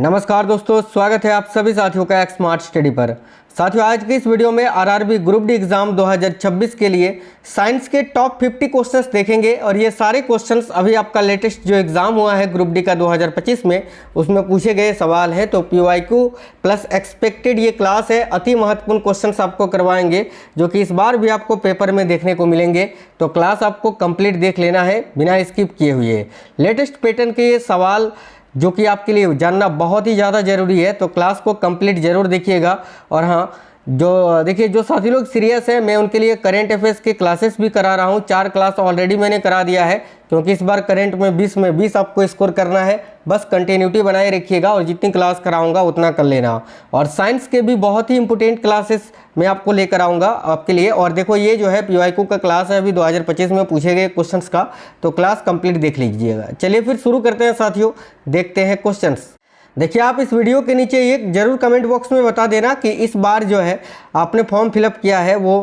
नमस्कार दोस्तों, स्वागत है आप सभी साथियों का एक स्मार्ट स्टडी पर। साथियों, आज की इस वीडियो में आरआरबी ग्रुप डी एग्जाम 2026 के लिए साइंस के टॉप 50 क्वेश्चंस देखेंगे और ये सारे क्वेश्चंस अभी आपका लेटेस्ट जो एग्जाम हुआ है ग्रुप डी का 2025 में उसमें पूछे गए सवाल हैं। तो पीवाईक्यू प्लस एक्सपेक्टेड ये क्लास है, अति महत्वपूर्ण क्वेश्चंस आपको करवाएंगे जो कि इस बार भी आपको पेपर में देखने को मिलेंगे। तो क्लास आपको कंप्लीट देख लेना है बिना स्किप किए हुए। लेटेस्ट पैटर्न के ये सवाल जो कि आपके लिए जानना बहुत ही ज़्यादा ज़रूरी है, तो क्लास को कंप्लीट ज़रूर देखिएगा। और हाँ, जो देखिए जो साथी लोग सीरियस है, मैं उनके लिए करेंट अफेयर्स की क्लासेस भी करा रहा हूँ। 4 क्लास ऑलरेडी मैंने करा दिया है क्योंकि इस बार करेंट में 20 में 20 आपको स्कोर करना है। बस कंटिन्यूटी बनाए रखिएगा और जितनी क्लास कराऊंगा उतना कर लेना। और साइंस के भी बहुत ही इंपॉर्टेंट क्लासेस मैं आपको लेकर आऊँगा आपके लिए। और देखो ये जो है पीवाईक्यू का क्लास है अभी 2025 में पूछे गए क्वेश्चंस का, तो क्लास कंप्लीट देख लीजिएगा। चलिए फिर शुरू करते हैं साथियों, देखते हैं क्वेश्चंस। देखिए, आप इस वीडियो के नीचे एक जरूर कमेंट बॉक्स में बता देना कि इस बार जो है आपने फॉर्म फिलअप किया है वो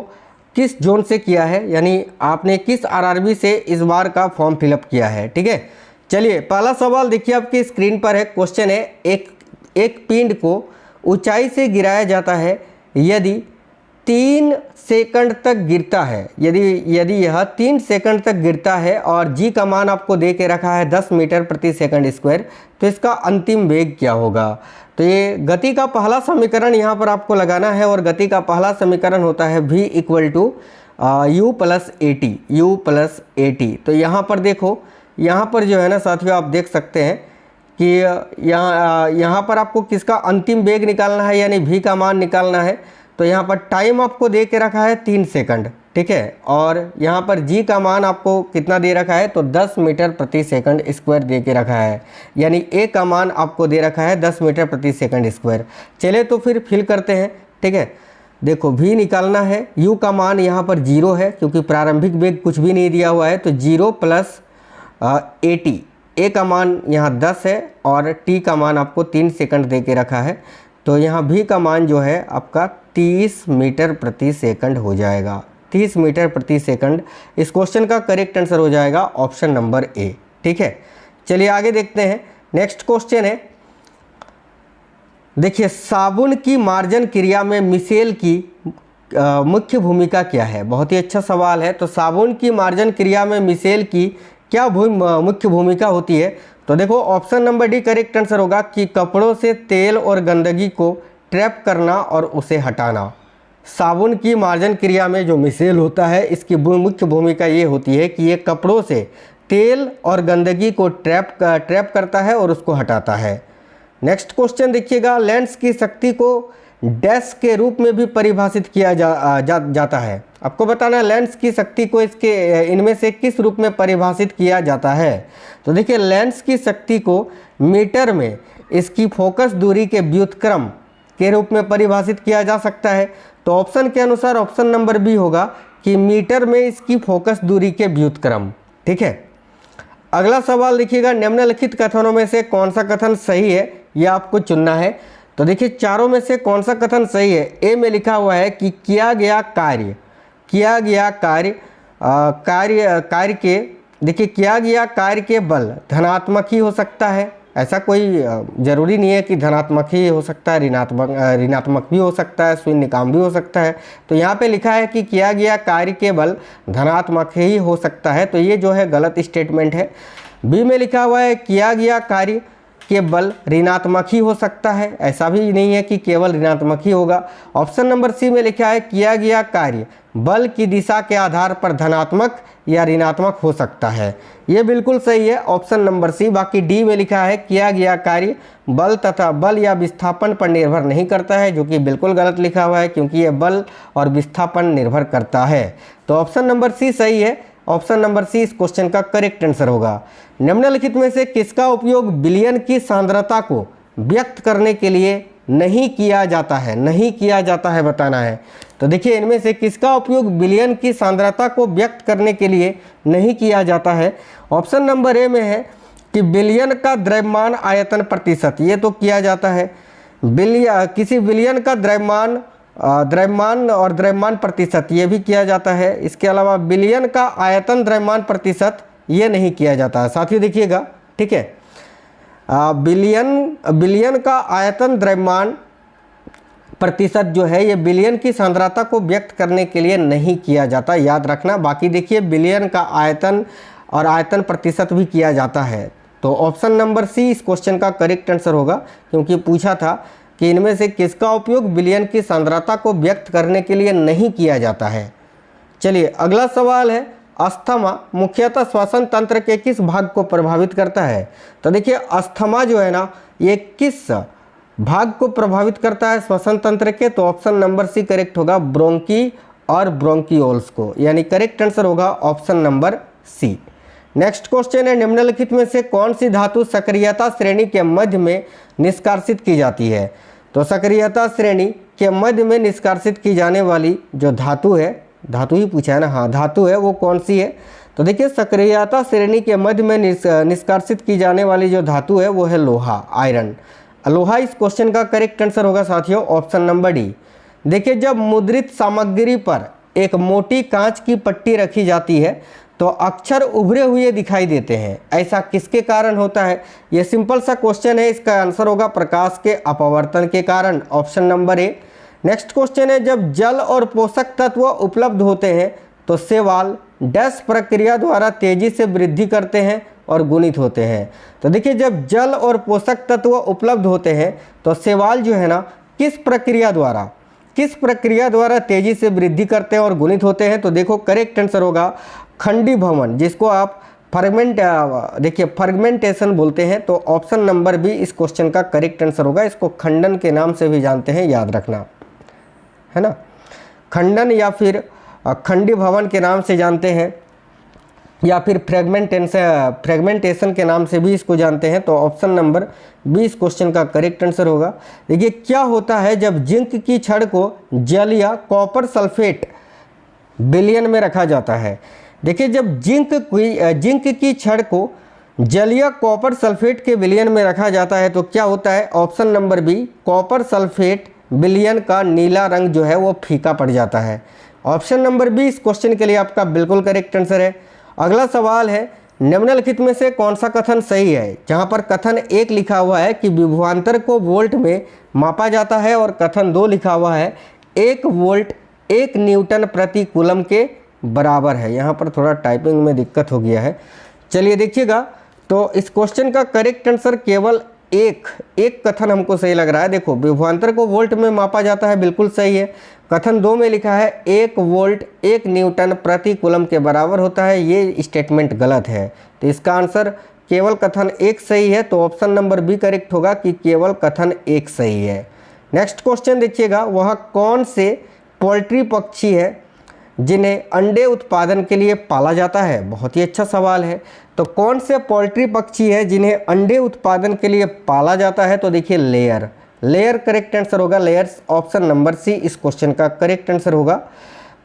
किस जोन से किया है, यानी आपने किस आरआरबी से इस बार का फॉर्म फिलअप किया है। ठीक है, चलिए पहला सवाल देखिए आपकी स्क्रीन पर है। क्वेश्चन है, एक पिंड को ऊंचाई से गिराया जाता है यदि 3 सेकंड तक गिरता है। यदि यह 3 सेकंड तक गिरता है और जी का मान आपको दे के रखा है 10 मीटर प्रति सेकंड स्क्वायर, तो इसका अंतिम वेग क्या होगा। तो ये गति का पहला समीकरण यहाँ पर आपको लगाना है और गति का पहला समीकरण होता है v equal to u plus a t. तो यहाँ पर देखो, यहाँ पर जो है ना साथियों, आप देख सकते हैं कि यहाँ पर आपको किसका अंतिम वेग निकालना है, यानी v का मान निकालना है। तो यहाँ पर टाइम आपको दे के रखा है 3 सेकंड, ठीक है। और यहाँ पर जी का मान आपको कितना दे रखा है, तो 10 मीटर प्रति सेकंड स्क्वायर दे के रखा है, यानी ए का मान आपको दे रखा है 10 मीटर प्रति सेकंड स्क्वायर। चले तो फिर फिल करते हैं। ठीक है, देखो v निकालना है, u का मान यहाँ पर 0 है क्योंकि प्रारंभिक वेग कुछ भी नहीं दिया हुआ है, तो 0 प्लस AT, ए का मान यहाँ 10 है और t का मान आपको 3 सेकंड दे के रखा है। तो यहाँ v का मान जो है आपका 30 मीटर प्रति सेकंड हो जाएगा। 30 मीटर प्रति सेकंड इस क्वेश्चन का करेक्ट आंसर हो जाएगा ऑप्शन नंबर ए। ठीक है, चलिए आगे देखते हैं। नेक्स्ट क्वेश्चन है, देखिए साबुन की मार्जन क्रिया में मिसेल की मुख्य भूमिका क्या है। बहुत ही अच्छा सवाल है। तो साबुन की मार्जन क्रिया में मिसेल की क्या मुख्य भूमिका होती है। तो देखो option number D correct answer होगा कि कपड़ों से तेल और गंदगी को ट्रैप करना और उसे हटाना। साबुन की मार्जन क्रिया में जो मिसेल होता है इसकी मुख्य भूमिका ये होती है कि ये कपड़ों से तेल और गंदगी को ट्रैप करता है और उसको हटाता है। नेक्स्ट क्वेश्चन देखिएगा, लेंस की शक्ति को डैश के रूप में भी परिभाषित किया जाता है। आपको बताना है लेंस की शक्ति को इनमें से किस रूप में परिभाषित किया जाता है। तो देखिए लेंस की शक्ति को मीटर में इसकी फोकस दूरी के व्युत्क्रम के रूप में परिभाषित किया जा सकता है। तो ऑप्शन के अनुसार ऑप्शन नंबर बी होगा कि मीटर में इसकी फोकस दूरी के व्युत्क्रम। ठीक है, अगला सवाल देखिएगा, निम्नलिखित कथनों में से कौन सा कथन सही है यह आपको चुनना है। तो देखिए चारों में से कौन सा कथन सही है। ए में लिखा हुआ है कि किया गया कार्य के बल धनात्मक ही हो सकता है। ऐसा कोई ज़रूरी नहीं है कि धनात्मक ही हो सकता है, ऋणात्मक भी हो सकता है, शून्य काम भी हो सकता है। तो यहाँ पे लिखा है कि किया गया कार्य के बल धनात्मक ही हो सकता है, तो ये जो है गलत स्टेटमेंट है। बी में लिखा हुआ है किया गया कार्य के बल ऋणात्मक ही हो सकता है, ऐसा भी नहीं है कि केवल ऋणात्मक ही होगा। ऑप्शन नंबर सी में लिखा है किया गया कार्य बल की दिशा के आधार पर धनात्मक या ऋणात्मक हो सकता है, ये बिल्कुल सही है ऑप्शन नंबर सी। बाकी डी में लिखा है किया गया कार्य बल तथा बल या विस्थापन पर निर्भर नहीं करता है, जो कि बिल्कुल गलत लिखा हुआ है क्योंकि ये बल और विस्थापन निर्भर करता है। तो ऑप्शन नंबर सी सही है, ऑप्शन नंबर सी इस क्वेश्चन का करेक्ट आंसर होगा। निम्नलिखित में से किसका उपयोग बिलियन की सांद्रता को व्यक्त करने के लिए नहीं किया जाता है बताना है। तो देखिए इनमें से किसका उपयोग बिलियन की सांद्रता को व्यक्त करने के लिए नहीं किया जाता है। ऑप्शन नंबर ए में है कि बिलियन का द्रव्यमान आयतन प्रतिशत, ये तो किया जाता है। किसी बिलियन का द्रव्यमान और द्रव्यमान प्रतिशत, ये भी किया जाता है। इसके अलावा बिलियन का आयतन द्रव्यमान प्रतिशत ये नहीं किया जाता है साथियों, देखिएगा। ठीक है, बिलियन का आयतन द्रव्यमान प्रतिशत जो है ये बिलियन की सांद्रता को व्यक्त करने के लिए नहीं किया जाता, याद रखना। बाकी देखिए बिलियन का आयतन और आयतन प्रतिशत भी किया जाता है। तो ऑप्शन नंबर सी इस क्वेश्चन का करेक्ट आंसर होगा, क्योंकि पूछा था कि इनमें से किसका उपयोग बिलियन की सांद्रता को व्यक्त करने के लिए नहीं किया जाता है। चलिए अगला सवाल है, अस्थमा मुख्यतः श्वसन तंत्र के किस भाग को प्रभावित करता है। तो देखिए अस्थमा जो है ना ये किस भाग को प्रभावित करता है श्वसन तंत्र के, तो ऑप्शन नंबर सी करेक्ट होगा, ब्रोंकी और ब्रोंकियोल्स को, यानी करेक्ट आंसर होगा option number C. Next question है, निम्नलिखित में से कौन सी धातु सक्रियता श्रेणी के मध्य में निष्कासित की जाती है। तो सक्रियता श्रेणी के मध्य में निष्कासित की जाने वाली जो धातु है, धातु ही पूछा है ना, हाँ धातु है, वो कौन सी है। तो देखिए सक्रियता श्रेणी के मध्य में निष्कासित की जाने वाली जो धातु है वो है लोहा, आयरन। लोहा इस क्वेश्चन का करेक्ट आंसर होगा साथियों, ऑप्शन नंबर डी। देखिए जब मुद्रित सामग्री पर एक मोटी कांच की पट्टी रखी जाती है तो अक्षर उभरे हुए दिखाई देते हैं, ऐसा किसके कारण होता है। यह सिंपल सा क्वेश्चन है, इसका आंसर होगा प्रकाश के अपवर्तन के कारण, option number A. Next question है, जब जल और पोषक तत्व उपलब्ध होते हैं तो शैवाल डैश प्रक्रिया द्वारा तेजी से वृद्धि करते हैं और गुणित होते हैं। तो देखिए जब जल और पोषक तत्व उपलब्ध होते हैं तो शैवाल जो है ना किस प्रक्रिया द्वारा तेजी से वृद्धि करते हैं और गुणित होते हैं। तो देखो करेक्ट आंसर होगा खंडीभवन, जिसको आप फर्गमेंटेशन बोलते हैं। तो ऑप्शन नंबर बी इस क्वेश्चन का करेक्ट आंसर होगा। इसको खंडन के नाम से भी जानते हैं, याद रखना है ना, खंडन या फिर खंडीभवन के नाम से जानते हैं, या फिर फ्रेगमेंटेशन के नाम से भी इसको जानते हैं। तो ऑप्शन नंबर बी इस क्वेश्चन का करेक्ट आंसर होगा। देखिए क्या होता है जब जिंक की छड़ को जल या कॉपर सल्फेट विलयन में रखा जाता है। देखिए जब जिंक की छड़ को जल या कॉपर सल्फेट के विलयन में रखा जाता है तो क्या होता है, option number B, copper sulphate विलयन का नीला रंग जो है वो फीका पड़ जाता है। ऑप्शन नंबर बी इस क्वेश्चन के लिए आपका बिल्कुल करेक्ट आंसर है। अगला सवाल है, निम्नलिखित में से कौन सा कथन सही है। जहां पर कथन 1 लिखा हुआ है कि विभवांतर को वोल्ट में मापा जाता है, और कथन 2 लिखा हुआ है 1 वोल्ट 1 न्यूटन प्रति कूलम के बराबर है। यहाँ पर थोड़ा टाइपिंग में दिक्कत हो गया है। चलिए देखिएगा, तो इस क्वेश्चन का करेक्ट आंसर केवल एक कथन हमको सही लग रहा है। देखो विभवांतर को वोल्ट में मापा जाता है, बिल्कुल सही है। कथन 2 में लिखा है 1 वोल्ट 1 न्यूटन प्रति कूलम के बराबर होता है, ये स्टेटमेंट गलत है। तो इसका आंसर केवल कथन 1 सही है। तो ऑप्शन नंबर बी करेक्ट होगा कि केवल कथन 1 सही है। नेक्स्ट क्वेश्चन देखिएगा, वह कौन से पोल्ट्री पक्षी है जिन्हें अंडे उत्पादन के लिए पाला जाता है। बहुत ही अच्छा सवाल है। तो कौन से पोल्ट्री पक्षी है जिन्हें अंडे उत्पादन के लिए पाला जाता है। तो देखिए लेयर करेक्ट आंसर होगा, लेयर्स, ऑप्शन नंबर सी इस क्वेश्चन का करेक्ट आंसर होगा।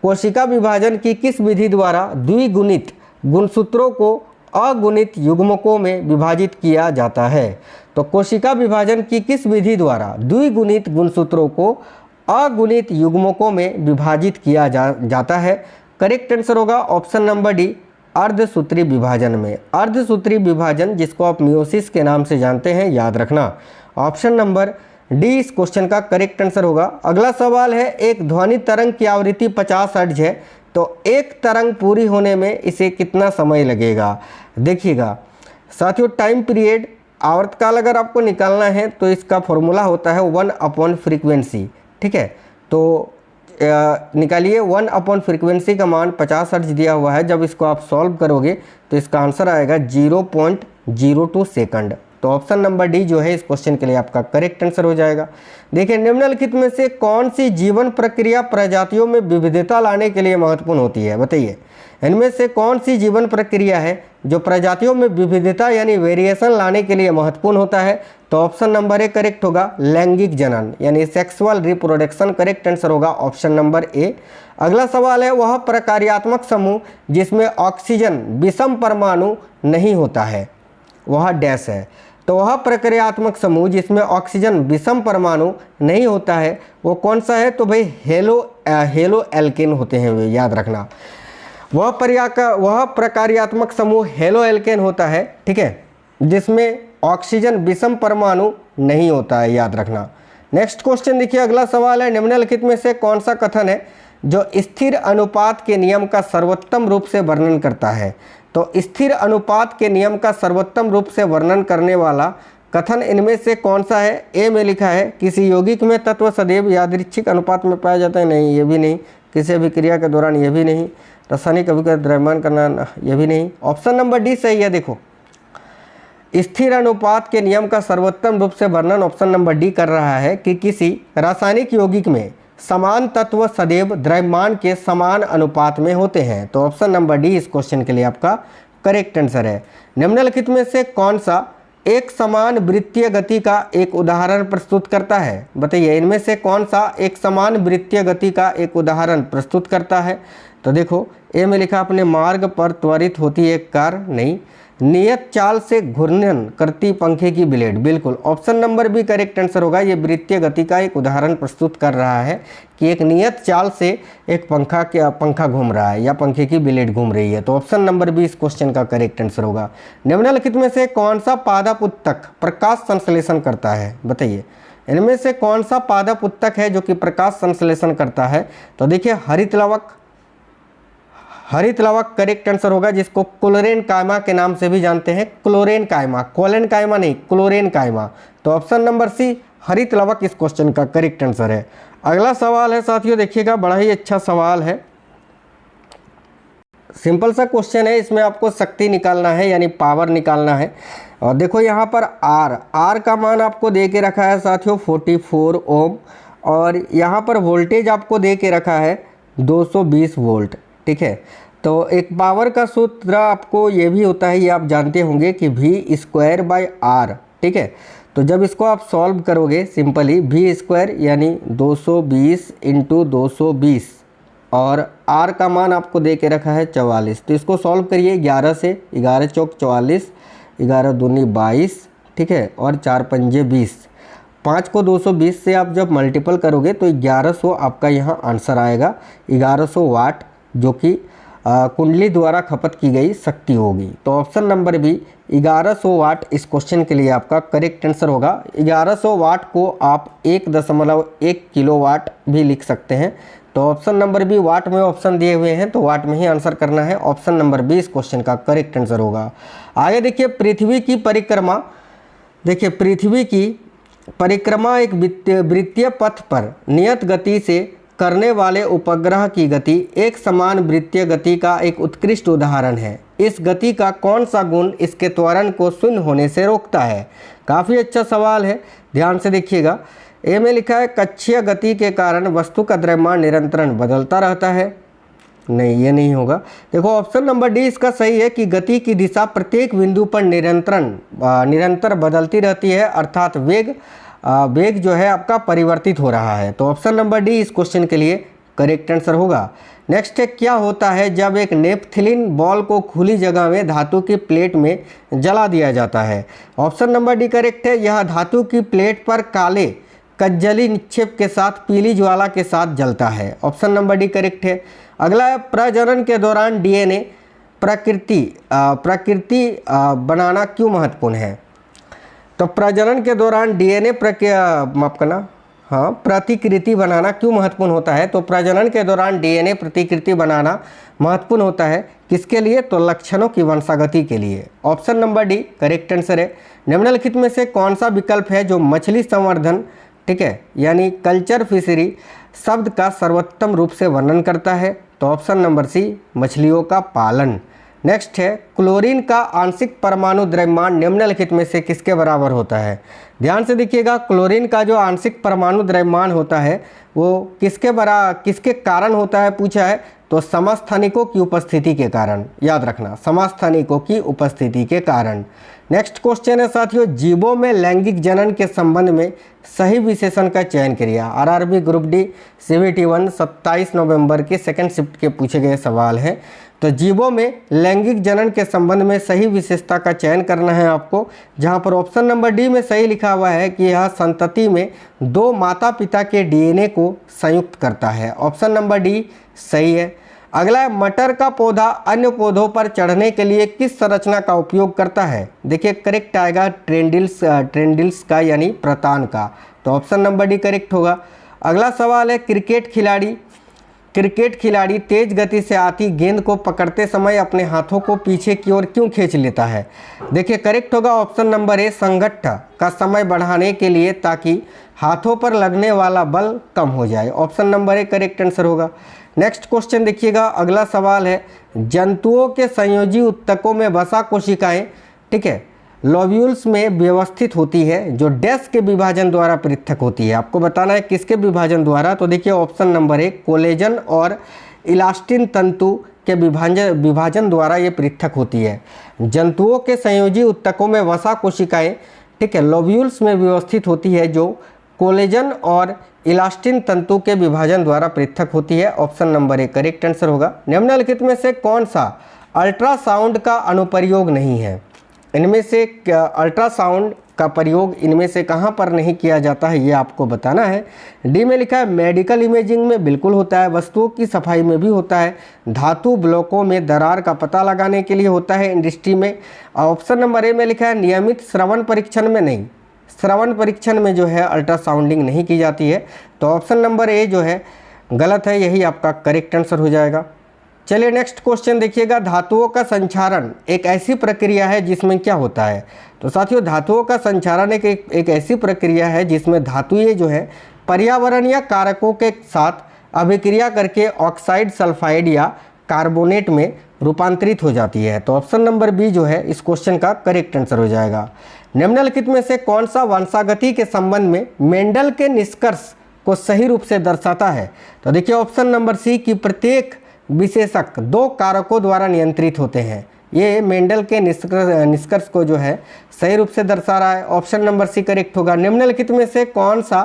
कोशिका विभाजन की किस विधि द्वारा द्विगुणित गुणसूत्रों को अगुणित युग्मकों में विभाजित किया जाता है। तो कोशिका विभाजन की किस विधि द्वारा द्विगुणित गुणसूत्रों को अगुणित युग्मकों में विभाजित किया जाता है। करेक्ट आंसर होगा ऑप्शन नंबर डी, अर्धसूत्री विभाजन में। अर्धसूत्री विभाजन जिसको आप मियोसिस के नाम से जानते हैं, याद रखना। ऑप्शन नंबर डी इस क्वेश्चन का करेक्ट आंसर होगा। अगला सवाल है, एक ध्वनि तरंग की आवृत्ति 50 हर्ट्ज है, तो एक तरंग पूरी होने में इसे कितना समय लगेगा। देखिएगा साथियों, टाइम पीरियड आवर्तकाल अगर आपको निकालना है तो इसका फॉर्मूला होता है 1 फ्रीक्वेंसी, ठीक है। तो निकालिए 1 फ्रीक्वेंसी का मान 50 हर्ट्ज दिया हुआ है। जब इसको आप सॉल्व करोगे तो इसका आंसर आएगा 0.02 सेकंड। तो ऑप्शन नंबर डी जो है इस क्वेश्चन के लिए आपका करेक्ट आंसर हो जाएगा। देखिए निम्नलिखित में से कौन सी जीवन प्रक्रिया प्रजातियों में विविधता लाने के लिए महत्वपूर्ण होती है, बताइए। इनमें से कौन सी जीवन प्रक्रिया है जो प्रजातियों में विविधता यानी वेरिएशन लाने के लिए महत्वपूर्ण होता है। तो ऑप्शन नंबर ए करेक्ट होगा, लैंगिक जनन यानी सेक्सुअल रिप्रोडक्शन करेक्ट आंसर होगा, ऑप्शन नंबर ए। अगला सवाल है, वह प्रकार्यात्मक समूह जिसमें ऑक्सीजन विषम परमाणु नहीं होता है, वह डैश है। तो वह प्रक्रियात्मक समूह जिसमें ऑक्सीजन विषम परमाणु नहीं होता है वो कौन सा है। तो भाई हेलो एल्केन होते हैं वे, याद रखना। वह प्रकार्यात्मक समूह हेलो एल्केन होता है, ठीक है, जिसमें ऑक्सीजन विषम परमाणु नहीं होता है, याद रखना। नेक्स्ट क्वेश्चन देखिए, अगला सवाल है, निम्नलिखित में से कौन सा कथन है जो स्थिर अनुपात के नियम का सर्वोत्तम रूप से वर्णन करता है? तो स्थिर अनुपात के नियम का सर्वोत्तम रूप से वर्णन करने वाला कथन इनमें से कौन सा है? ए में लिखा है, किसी यौगिक में तत्व सदैव यादृच्छिक अनुपात में पाया जाता है, नहीं ये भी नहीं। किसी भी क्रिया के दौरान, ये भी नहीं। रासायनिक अभिक्रिया द्रव्यमान करना, ये भी नहीं। ऑप्शन नंबर डी सही है। देखो, स्थिर अनुपात के नियम का सर्वोत्तम रूप से वर्णन ऑप्शन नंबर डी कर रहा है कि किसी रासायनिक यौगिक में समान तत्व सदैव द्रव्यमान के समान अनुपात में होते हैं। तो ऑप्शन नंबर डी इस क्वेश्चन के लिए आपका करेक्ट आंसर है। निम्नलिखित में से कौन सा एक समान वृत्तीय गति का एक उदाहरण प्रस्तुत करता है? बताइए, इनमें से कौन सा एक समान वृत्तीय गति का एक उदाहरण प्रस्तुत करता है? तो देखो, ए में लिखा अपने मार्ग पर त्वरित होती एक कार, नहीं। नियत चाल से घूर्णन करती पंखे की ब्लेड, बिल्कुल option number B correct answer होगा। ये वृत्तीय गति का एक उदाहरण प्रस्तुत कर रहा है कि एक नियत चाल से एक पंखा घूम रहा है या पंखे की ब्लेड घूम रही है। तो ऑप्शन नंबर बी इस क्वेश्चन का करेक्ट आंसर होगा। निम्नलिखित में से कौन सा पादप उत्तक प्रकाश संश्लेषण करता है? बताइए, इनमें से कौन सा पादप उत्तक है जो कि प्रकाश संश्लेषण करता है? तो देखिए, हरित लवक करेक्ट आंसर होगा, जिसको क्लोरेन कायमा के नाम से भी जानते हैं। क्लोरेन कायमा, कोलेन कायमा नहीं, क्लोरेन कायमा। तो ऑप्शन नंबर सी हरित लवक इस क्वेश्चन का करेक्ट आंसर है। अगला सवाल है साथियों, देखिएगा, बड़ा ही अच्छा सवाल है। सिंपल सा क्वेश्चन है, इसमें आपको शक्ति निकालना है यानी पावर निकालना है। और देखो यहाँ पर आर का मान आपको दे के रखा है साथियों 44 ओम, और यहाँ पर वोल्टेज आपको दे के रखा है 220 वोल्ट। ठीक है, तो एक पावर का सूत्र आपको ये भी होता है, ये आप जानते होंगे कि V²/R। ठीक है, तो जब इसको आप सॉल्व करोगे सिंपली V² यानी 220 × 220 और R का मान आपको दे के रखा है 44। तो इसको सॉल्व करिए 11 से, 11 चौक 44, 11 दूनी 22, ठीक है, और 4 पंजे 20। 5 को 220 से आप जब मल्टीपल करोगे तो 1100 आपका यहाँ आंसर आएगा। 1100 वाट जो कि कुंडली द्वारा खपत की गई शक्ति होगी। तो ऑप्शन नंबर बी 1100 वाट इस क्वेश्चन के लिए आपका करेक्ट आंसर होगा। 1100 वाट को आप 1.1 किलोवाट भी लिख सकते हैं। तो ऑप्शन नंबर बी, वाट में ऑप्शन दिए हुए हैं तो वाट में ही आंसर करना है। ऑप्शन नंबर बी इस क्वेश्चन का करेक्ट आंसर होगा। आगे देखिए, पृथ्वी की परिक्रमा। देखिए, पृथ्वी की परिक्रमा एक वृत्तीय पथ पर नियत गति से करने वाले उपग्रह की गति एक समान वृत्तीय गति का एक उत्कृष्ट उदाहरण है। इस गति का कौन सा गुण इसके त्वरण को शून्य होने से रोकता है? काफ़ी अच्छा सवाल है, ध्यान से देखिएगा। ए में लिखा है, कक्षीय गति के कारण वस्तु का द्रव्यमान निरंतर बदलता रहता है, नहीं ये नहीं होगा। देखो, ऑप्शन नंबर डी इसका सही है कि गति की दिशा प्रत्येक बिंदु पर निरंतर बदलती रहती है, अर्थात वेग जो है आपका परिवर्तित हो रहा है। तो ऑप्शन नंबर डी इस क्वेश्चन के लिए करेक्ट आंसर होगा। नेक्स्ट है, क्या होता है जब एक नेपथिलीन बॉल को खुली जगह में धातु की प्लेट में जला दिया जाता है? ऑप्शन नंबर डी करेक्ट है, यह धातु की प्लेट पर काले कज्जली निक्षेप के साथ पीली ज्वाला के साथ जलता है। ऑप्शन नंबर डी करेक्ट है। अगला है, प्रजनन के दौरान डीएनए प्रकृति बनाना क्यों महत्वपूर्ण है? तो प्रजनन के दौरान डीएनए प्रतिकृति बनाना क्यों महत्वपूर्ण होता है? तो प्रजनन के दौरान डीएनए प्रतिकृति बनाना महत्वपूर्ण होता है किसके लिए? तो लक्षणों की वंशागति के लिए। Option number D correct answer है। निम्नलिखित में से कौन सा विकल्प है जो मछली संवर्धन, ठीक है, यानी कल्चर फिशरी शब्द का सर्वोत्तम रूप से वर्णन करता है? तो ऑप्शन नंबर सी मछलियों का पालन। नेक्स्ट है, क्लोरीन का आंशिक परमाणु द्रव्यमान निम्नलिखित में से किसके बराबर होता है? ध्यान से देखिएगा, क्लोरीन का जो आंशिक परमाणु द्रव्यमान होता है वो किसके कारण होता है पूछा है? तो समस्थानिकों की उपस्थिति के कारण, याद रखना, समस्थानिकों की उपस्थिति के कारण। नेक्स्ट क्वेश्चन है साथियों, जीवों में लैंगिक जनन के संबंध में सही विशेषण का चयन करिए। आरआरबी ग्रुप डी CVT 1 27 नवंबर के सेकंड शिफ्ट के पूछे गए सवाल हैं। तो जीवों में लैंगिक जनन के संबंध में सही विशेषता का चयन करना है आपको, जहां पर ऑप्शन नंबर डी में सही लिखा हुआ है कि यह संतति में 2 माता पिता के डीएनए को संयुक्त करता है। ऑप्शन नंबर डी सही है। अगला है मटर का पौधा अन्य पौधों पर चढ़ने के लिए किस संरचना का उपयोग करता है? देखिए करेक्ट आएगा ट्रेंडिल्स का यानी प्रतान का, तो ऑप्शन नंबर डी करेक्ट होगा। अगला सवाल है क्रिकेट खिलाड़ी तेज गति से आती गेंद को पकड़ते समय अपने हाथों को पीछे की ओर क्यों खींच लेता है? देखिए करेक्ट होगा ऑप्शन नंबर ए संघट्ट का समय बढ़ाने के लिए, ताकि हाथों पर लगने वाला बल कम हो जाए। Option number A correct answer होगा। नेक्स्ट क्वेश्चन देखिएगा, अगला सवाल है जंतुओं के संयोजी उत्तकों में वसा कोशिकाएं, ठीक है, लोब्यूल्स में व्यवस्थित होती है जो डैश के विभाजन द्वारा पृथक होती है। आपको बताना है किसके विभाजन द्वारा, तो देखिए ऑप्शन नंबर ए कोलेजन और इलास्टिन तंतु के विभाजन द्वारा ये पृथक होती है। जंतुओं के संयोजी उत्तकों में वसा कोशिकाएं, ठीक है, लोब्यूल्स में व्यवस्थित होती है जो कोलेजन और इलास्टिन तंतु के विभाजन द्वारा पृथक होती है। Option number A correct answer होगा। निम्नलिखित में से कौन सा अल्ट्रासाउंड का अनुप्रयोग नहीं है? इनमें से अल्ट्रासाउंड का प्रयोग इनमें से कहाँ पर नहीं किया जाता है, ये आपको बताना है। डी में लिखा है मेडिकल इमेजिंग में बिल्कुल होता है, वस्तुओं की सफाई में भी होता है, धातु ब्लॉकों में दरार का पता लगाने के लिए होता है, इंडस्ट्री में। ऑप्शन नंबर ए में लिखा है नियमित श्रवण परीक्षण में नहीं, श्रवण परीक्षण में जो है अल्ट्रासाउंडिंग नहीं की जाती है, तो ऑप्शन नंबर ए जो है गलत है, यही आपका करेक्ट आंसर हो जाएगा। चलिए नेक्स्ट क्वेश्चन देखिएगा, धातुओं का संक्षारण एक ऐसी प्रक्रिया है जिसमें क्या होता है? तो साथियों धातुओं का संक्षारण एक ऐसी प्रक्रिया है जिसमें धातुएं जो है पर्यावरणीय कारकों के साथ अभिक्रिया करके ऑक्साइड, सल्फाइड या कार्बोनेट में रूपांतरित हो जाती है। तो ऑप्शन नंबर बी जो है इस क्वेश्चन का करेक्ट आंसर हो जाएगा। निम्नलिखित में से कौन सा वंशागति के संबंध में मेंडल के निष्कर्ष को सही रूप से दर्शाता है? तो देखिए ऑप्शन नंबर सी कि प्रत्येक विशेषक दो कारकों द्वारा नियंत्रित होते हैं। ये मेंडल के निष्कर्ष को जो है सही रूप से दर्शा रहा है। ऑप्शन नंबर सी करेक्ट होगा। निम्नलिखित में से कौन सा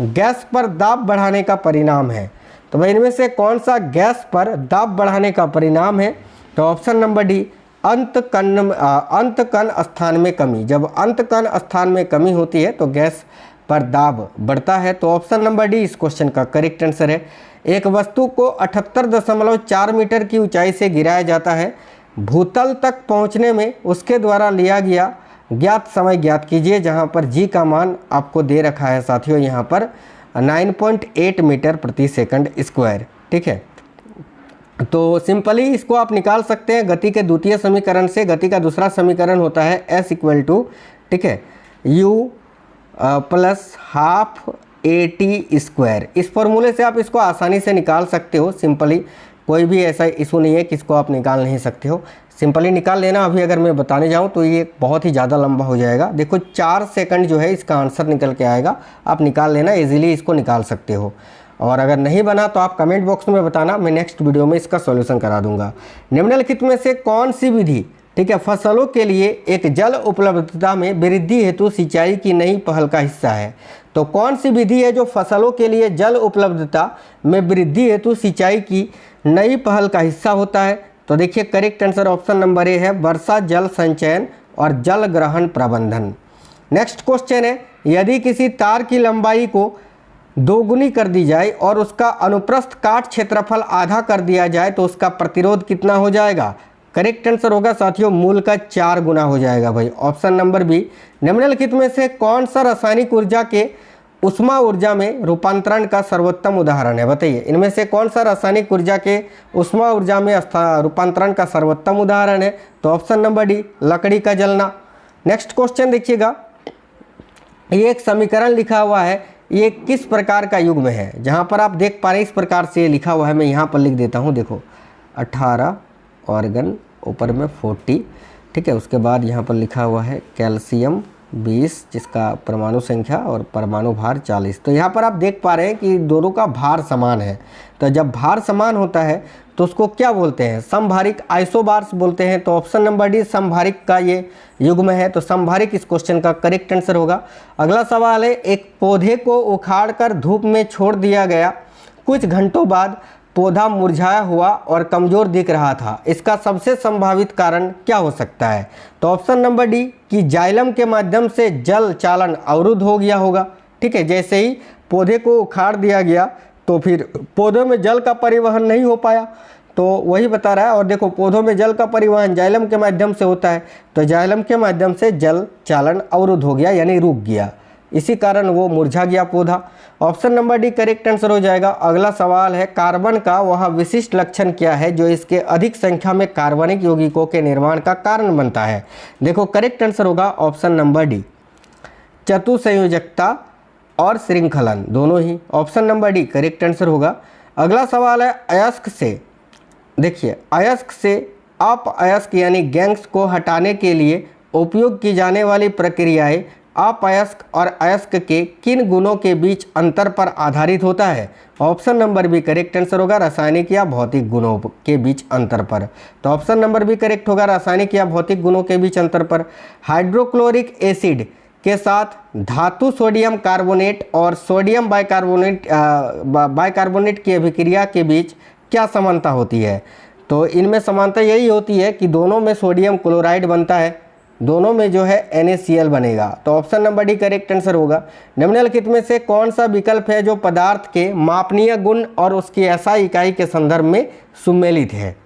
गैस पर दाब बढ़ाने का परिणाम है? तो भाई इनमें से कौन सा गैस पर दाब बढ़ाने का परिणाम है? तो ऑप्शन नंबर डी अंतकण स्थान में कमी। जब अंतकण स्थान में कमी होती है तो गैस पर दाब बढ़ता है। तो ऑप्शन नंबर डी इस क्वेश्चन का करेक्ट आंसर है। एक वस्तु को 78.4 मीटर की ऊंचाई से गिराया जाता है। भूतल तक पहुंचने में उसके द्वारा लिया गया ज्ञात समय ज्ञात कीजिए, जहां पर जी का मान आपको दे रखा है साथियों यहाँ पर 9.8 मीटर प्रति सेकंड स्क्वायर। ठीक है, तो सिंपली इसको आप निकाल सकते हैं गति के द्वितीय समीकरण से। गति का दूसरा समीकरण होता है S = ठीक है U + ½ AT²। इस फॉर्मूले से आप इसको आसानी से निकाल सकते हो। सिंपली कोई भी ऐसा इशू नहीं है कि इसको आप निकाल नहीं सकते हो, सिंपली निकाल लेना। अभी अगर मैं बताने जाऊं तो ये बहुत ही ज़्यादा लंबा हो जाएगा। देखो 4 सेकंड जो है इसका आंसर निकल के आएगा, आप निकाल लेना, इजीली इसको निकाल सकते हो। और अगर नहीं बना तो आप कमेंट बॉक्स में बताना, मैं नेक्स्ट वीडियो में इसका सॉल्यूशन करा दूंगा। निम्नलिखित में से कौन सी विधि, ठीक है, फसलों के लिए एक जल उपलब्धता में वृद्धि हेतु सिंचाई की नई पहल का हिस्सा है? तो कौन सी विधि है जो फसलों के लिए जल उपलब्धता में वृद्धि हेतु सिंचाई की नई पहल का हिस्सा होता है? तो देखिए correct answer option number A है वर्षा जल संचयन और जल ग्रहण प्रबंधन। नेक्स्ट क्वेश्चन है, यदि किसी तार की लंबाई को दोगुनी कर दी जाए और उसका अनुप्रस्थ काट क्षेत्रफल आधा कर दिया जाए तो उसका प्रतिरोध कितना हो जाएगा? करेक्ट आंसर होगा साथियों मूल का 4 गुना हो जाएगा भाई, ऑप्शन नंबर बी। निम्नलिखित में से कौन सा रासायनिक ऊर्जा के उष्मा ऊर्जा में रूपांतरण का सर्वोत्तम उदाहरण है? बताइए, इनमें से कौन सा रासायनिक ऊर्जा के उष्मा ऊर्जा में रूपांतरण का सर्वोत्तम उदाहरण है? तो ऑप्शन नंबर डी लकड़ी का जलना। नेक्स्ट क्वेश्चन देखिएगा, ये एक समीकरण लिखा हुआ है, ये किस प्रकार का युग्म है? जहाँ पर आप देख पा रहे हैं इस प्रकार से लिखा हुआ है, मैं यहाँ पर लिख देता हूँ। देखो 18 ऑर्गन, ऊपर में 40, ठीक है, उसके बाद यहाँ पर लिखा हुआ है कैल्शियम 20 जिसका परमाणु संख्या और परमाणु भार 40। तो यहाँ पर आप देख पा रहे हैं कि दोनों का भार समान है। तो जब भार समान होता है तो उसको क्या बोलते हैं? समभारिक आइसोबार्स बोलते हैं। तो ऑप्शन नंबर डी समभारिक का ये युग्म है, तो समभारिक इस क्वेश्चन का करेक्ट आंसर होगा। अगला सवाल है, एक पौधे को उखाड़कर धूप में छोड़ दिया गया, कुछ घंटों बाद पौधा मुरझाया हुआ और कमज़ोर दिख रहा था, इसका सबसे संभावित कारण क्या हो सकता है? तो ऑप्शन नंबर डी कि जाइलम के माध्यम से जल चालन अवरुद्ध हो गया होगा। ठीक है, जैसे ही पौधे को उखाड़ दिया गया तो फिर पौधे में जल का परिवहन नहीं हो पाया, तो वही बता रहा है। और देखो पौधों में जल का परिवहन जाइलम के माध्यम से होता है, तो जाइलम के माध्यम से जल चालन अवरुद्ध हो गया यानी रुक गया, इसी कारण वो मुरझा गया पौधा। Option number D correct answer हो जाएगा। अगला सवाल है कार्बन का वह विशिष्ट लक्षण क्या है जो इसके अधिक संख्या में कार्बनिक यौगिकों के निर्माण का कारण बनता है। देखो करेक्ट आंसर होगा ऑप्शन नंबर डी, चतुसंयोजकता और श्रृंखलन दोनों ही। Option number D correct answer होगा। अगला सवाल है अयस्क से, देखिए अयस्क से अपअयस्क यानी गैंग्स को हटाने के लिए उपयोग की जाने वाली प्रक्रियाएं अपअयस्क और अयस्क के किन गुणों के बीच अंतर पर आधारित होता है। Option number B correct answer होगा, रासायनिक या भौतिक गुणों के बीच अंतर पर। तो ऑप्शन नंबर बी करेक्ट होगा, रासायनिक या भौतिक गुणों के बीच अंतर पर। हाइड्रोक्लोरिक एसिड के साथ धातु सोडियम कार्बोनेट और सोडियम बाइकार्बोनेट की अभिक्रिया के बीच क्या समानता होती है। तो इनमें समानता यही होती है कि दोनों में सोडियम क्लोराइड बनता है, दोनों में जो है NaCl बनेगा। तो option number D correct answer होगा। निम्नलिखित में से कौन सा विकल्प है जो पदार्थ के मापनीय गुण और उसकी SI इकाई के संदर्भ में सुमेलित है।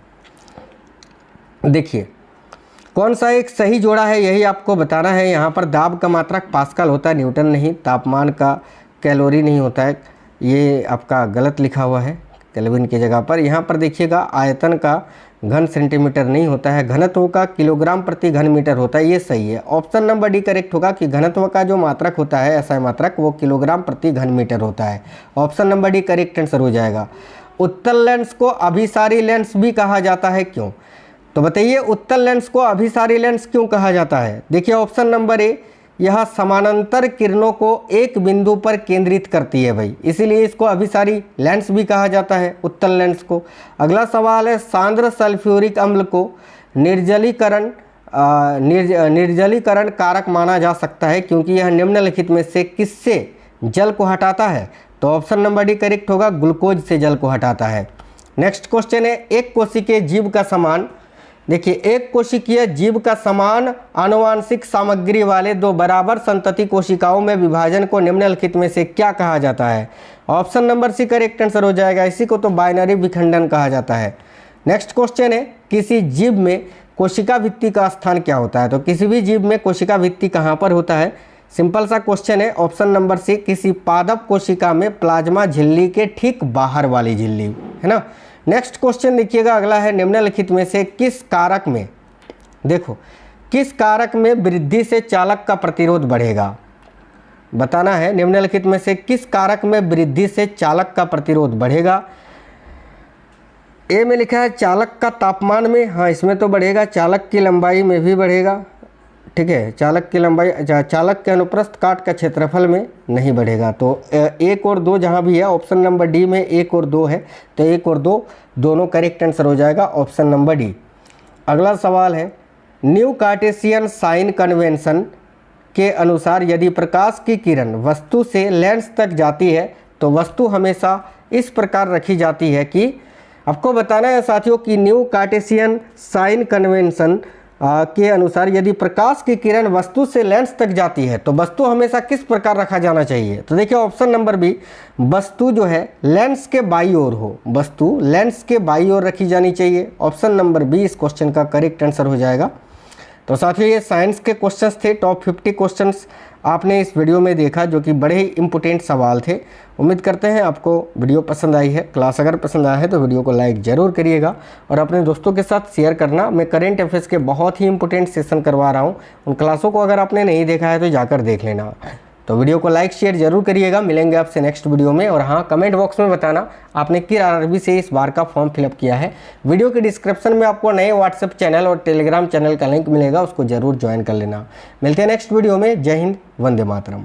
देखिए कौन सा एक सही जोड़ा है यही आपको बताना है। यहाँ पर दाब का मात्रक पास्कल होता है, न्यूटन नहीं। तापमान का कैलोरी नहीं होता है, ये आपका गलत लिखा हुआ है केल्विन की जगह पर। यहाँ पर देखिएगा आयतन का घन सेंटीमीटर नहीं होता है, घनत्व का किलोग्राम प्रति घन मीटर होता है, ये सही है। ऑप्शन नंबर डी करेक्ट होगा कि घनत्व का जो मात्रक होता है SI मात्रक वो किलोग्राम प्रति घन मीटर होता है। Option number D correct answer हो जाएगा। उत्तल लेंस को अभिसारी लेंस भी कहा जाता है क्यों। तो बताइए उत्तल लेंस को अभिसारी लेंस क्यों कहा जाता है। देखिए ऑप्शन नंबर ए, यह समानांतर किरणों को एक बिंदु पर केंद्रित करती है भाई, इसीलिए इसको अभिसारी लेंस भी कहा जाता है उत्तल लेंस को। अगला सवाल है सांद्र सल्फ्यूरिक अम्ल को निर्जलीकरण कारक माना जा सकता है क्योंकि यह निम्नलिखित में से किससे जल को हटाता है। तो ऑप्शन नंबर डी करेक्ट होगा, ग्लूकोज से जल को हटाता है। नेक्स्ट क्वेश्चन है एक कोशिकीय जीव का समान, देखिए एक कोशिकीय जीव का समान आनुवांशिक सामग्री वाले दो बराबर संतति कोशिकाओं में विभाजन को निम्नलिखित में से क्या कहा जाता है। Option number C correct answer हो जाएगा, इसी को तो बाइनरी विखंडन कहा जाता है। नेक्स्ट क्वेश्चन है किसी जीव में कोशिका भित्ति का स्थान क्या होता है। तो किसी भी जीव में कोशिका भित्ति कहाँ पर होता है, सिंपल सा क्वेश्चन है। ऑप्शन नंबर सी किसी पादप कोशिका में प्लाज्मा झिल्ली के ठीक बाहर वाली झिल्ली, है ना। नेक्स्ट क्वेश्चन देखिएगा अगला है निम्नलिखित में से किस कारक में, देखो किस कारक में वृद्धि से चालक का प्रतिरोध बढ़ेगा, बताना है। निम्नलिखित में से किस कारक में वृद्धि से चालक का प्रतिरोध बढ़ेगा। ए में लिखा है चालक का तापमान में, हाँ इसमें तो बढ़ेगा। चालक की लंबाई में भी बढ़ेगा, ठीक है। चालक की लंबाई, चालक के अनुप्रस्थ काट का क्षेत्रफल में नहीं बढ़ेगा। तो 1 और 2 जहाँ भी है ऑप्शन नंबर डी में 1 और 2 है, तो 1 और 2 दोनों करेक्ट आंसर हो जाएगा ऑप्शन नंबर डी। अगला सवाल है न्यू कार्टेशियन साइन कन्वेंशन के अनुसार यदि प्रकाश की किरण वस्तु से लेंस तक जाती है तो वस्तु हमेशा इस प्रकार रखी जाती है कि, आपको बताना है साथियों कि न्यू कार्टेशियन साइन कन्वेंशन के अनुसार यदि प्रकाश की किरण वस्तु से लेंस तक जाती है तो वस्तु हमेशा किस प्रकार रखा जाना चाहिए। तो देखिए ऑप्शन नंबर बी, वस्तु जो है लेंस के बाई ओर हो, वस्तु लेंस के बाई ओर रखी जानी चाहिए। ऑप्शन नंबर बी इस क्वेश्चन का करेक्ट आंसर हो जाएगा। तो साथियों ये साइंस के क्वेश्चंस थे, टॉप 50 क्वेश्चंस आपने इस वीडियो में देखा जो कि बड़े ही इंपॉर्टेंट सवाल थे। उम्मीद करते हैं आपको वीडियो पसंद आई है। क्लास अगर पसंद आया है तो वीडियो को लाइक ज़रूर करिएगा और अपने दोस्तों के साथ शेयर करना। मैं करंट अफेयर्स के बहुत ही इंपॉर्टेंट सेशन करवा रहा हूँ, उन क्लासों को अगर आपने नहीं देखा है तो जाकर देख लेना। तो वीडियो को लाइक शेयर जरूर करिएगा। मिलेंगे आपसे नेक्स्ट वीडियो में। और हाँ, कमेंट बॉक्स में बताना आपने किस आरआरबी से इस बार का फॉर्म फिलअप किया है। वीडियो के डिस्क्रिप्शन में आपको नए व्हाट्सएप चैनल और टेलीग्राम चैनल का लिंक मिलेगा, उसको जरूर ज्वाइन कर लेना। मिलते हैं नेक्स्ट वीडियो में। जय हिंद, वंदे मातरम।